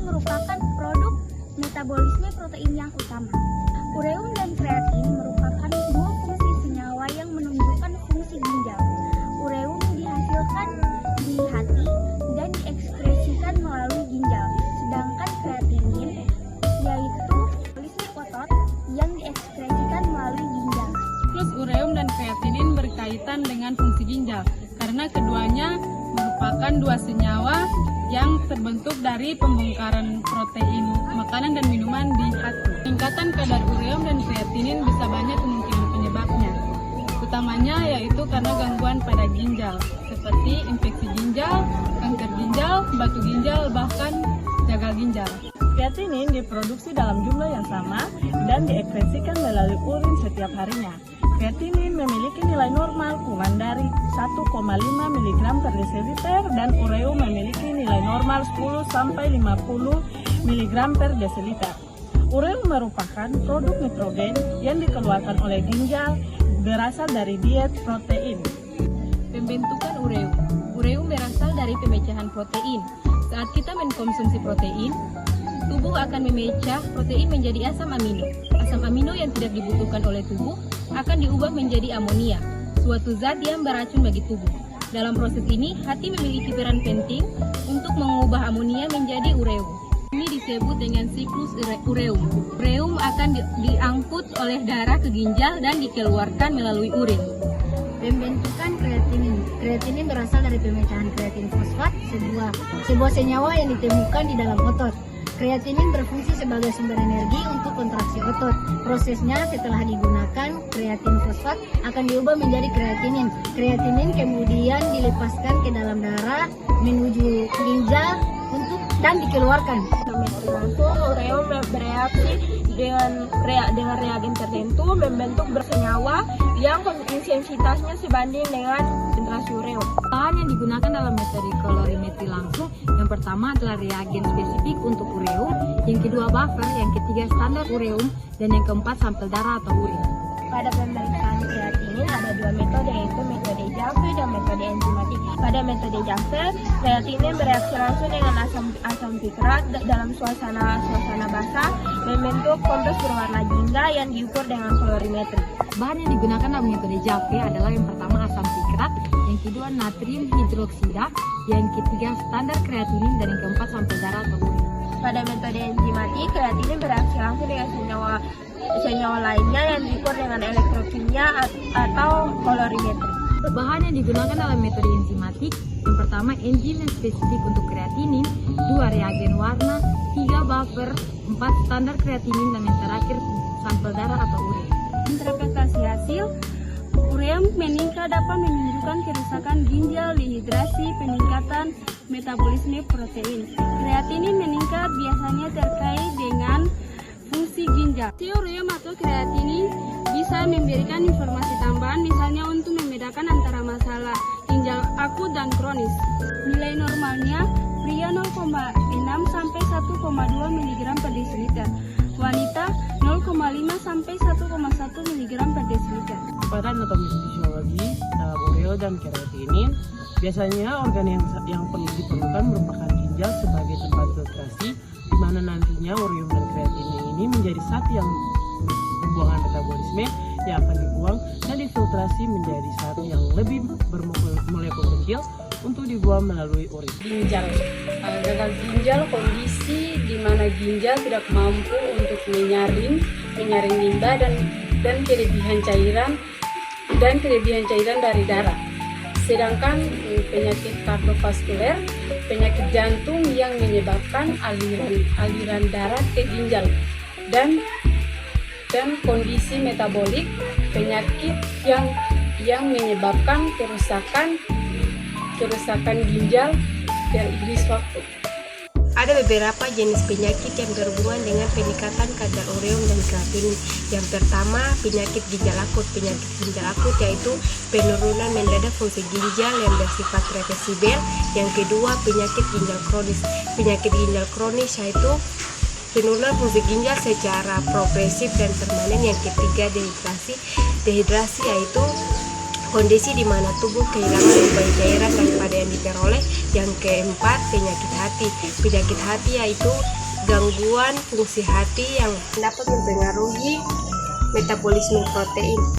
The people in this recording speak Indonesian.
merupakan produk metabolisme protein yang utama. Ureum dan kreatin merupakan dua fungsi senyawa yang menunjukkan fungsi ginjal. Ureum dihasilkan di hati dan diekspresikan melalui ginjal, sedangkan kreatinin yaitu metabolisme otot yang diekspresikan melalui ginjal. Siklus ureum dan kreatinin berkaitan dengan fungsi ginjal karena keduanya merupakan dua senyawa yang terbentuk dari pembongkaran protein makanan dan minuman di hati. Peningkatan kadar ureum dan kreatinin bisa banyak kemungkinan penyebabnya. Utamanya yaitu karena gangguan pada ginjal, seperti infeksi ginjal, kanker ginjal, batu ginjal, bahkan gagal ginjal. Kreatinin diproduksi dalam jumlah yang sama dan diekspresikan melalui urin setiap harinya. Kreatinin memiliki nilai normal kurang dari 1,5 mg per desiliter dan ureum memiliki nilai normal 10-50 mg per desiliter. Ureum merupakan produk nitrogen yang dikeluarkan oleh ginjal berasal dari diet protein. Pembentukan ureum. Ureum berasal dari pemecahan protein. Saat kita mengkonsumsi protein, tubuh akan memecah protein menjadi asam amino. Asam amino yang tidak dibutuhkan oleh tubuh akan diubah menjadi amonia, suatu zat yang beracun bagi tubuh. Dalam proses ini, hati memiliki peran penting untuk mengubah amonia menjadi ureum. Ini disebut dengan siklus ureum. Ureum akan diangkut oleh darah ke ginjal dan dikeluarkan melalui urin. Pembentukan kreatinin. Kreatinin berasal dari pemecahan kreatin fosfat, sebuah senyawa yang ditemukan di dalam otot. Kreatinin berfungsi sebagai sumber energi untuk kontraksi otot. Prosesnya setelah digunakan, kreatin fosfat akan diubah menjadi kreatinin. Kreatinin kemudian dilepaskan ke dalam darah menuju ginjal dan dikeluarkan. Langsung ureum bereaksi dengan reagen tertentu membentuk bersenyawa yang intensitasnya sebanding dengan konsentrasi ureum. Bahan yang digunakan dalam metode kolorimetri langsung, yang pertama adalah reagen spesifik untuk ureum, yang kedua buffer, yang ketiga standar ureum, dan yang keempat sampel darah atau urin. Pada pemeriksaan kreatinin ada dua metode, yaitu metode Jaffe dan metode enzimatik. Pada metode Jaffe, kreatinin bereaksi langsung dengan asam pikrat dalam suasana basah, membentuk kompleks berwarna jingga yang diukur dengan kolorimetri. Bahan yang digunakan dalam metode Jaffe adalah yang pertama asam pikrat, yang kedua natrium hidroksida, yang ketiga standar kreatinin, dan yang keempat sampel darah atau urin. Pada metode enzimatik, kreatinin bereaksi langsung dengan senyawa lainnya yang diukur dengan elektrokimia atau kolorimetri. Bahan yang digunakan dalam metode enzimatik, yang pertama enzim yang spesifik untuk kreatinin, dua reagen warna, tiga buffer, empat standar kreatinin, dan yang terakhir sampel darah atau urin. Interpretasi hasil, ureum meningkat dapat menunjukkan kerusakan ginjal, dehidrasi, peningkatan metabolisme protein. Kreatinin meningkat biasanya terkait dengan fungsi ginjal. Ureum atau kreatinin bisa memberikan informasi tambahan, misalnya untuk membedakan antara masalah ginjal akut dan kronis. Nilai normalnya pria 0,6 sampai 1,2 mg per desiliter, wanita 0,5 sampai 1,1 mg per desiliter. Pada anatomi fisiologi dalam ureum dan kreatinin, biasanya organ yang diperlukan merupakan ginjal sebagai tempat filtrasi, di mana nantinya ureum dan kreatinin ini menjadi zat yang pembuangan metabolisme yang akan dibuang dan difiltrasi menjadi zat yang lebih bermolekul kecil untuk dibuang melalui urin. Ginjal. Gagal ginjal kondisi di mana ginjal tidak mampu untuk menyaring limbah dan kelebihan cairan dari darah. Sedangkan penyakit kardiovaskuler, penyakit jantung yang menyebabkan aliran darah ke ginjal, dan kondisi metabolik, penyakit yang menyebabkan kerusakan ginjal dan iblis waktu. Ada beberapa jenis penyakit yang berhubungan dengan peningkatan kadar ureum dan kreatinin. Yang pertama, penyakit ginjal akut. Penyakit ginjal akut yaitu penurunan mendadak fungsi ginjal yang bersifat reversibel. Yang kedua, penyakit ginjal kronis. Penyakit ginjal kronis yaitu penurunan fungsi ginjal secara progresif dan permanen. Yang ketiga, dehidrasi yaitu kondisi di mana tubuh kehilangan berbagai cairan daripada yang diperoleh. Yang keempat, penyakit hati. Penyakit hati yaitu gangguan fungsi hati yang dapat mempengaruhi metabolisme protein.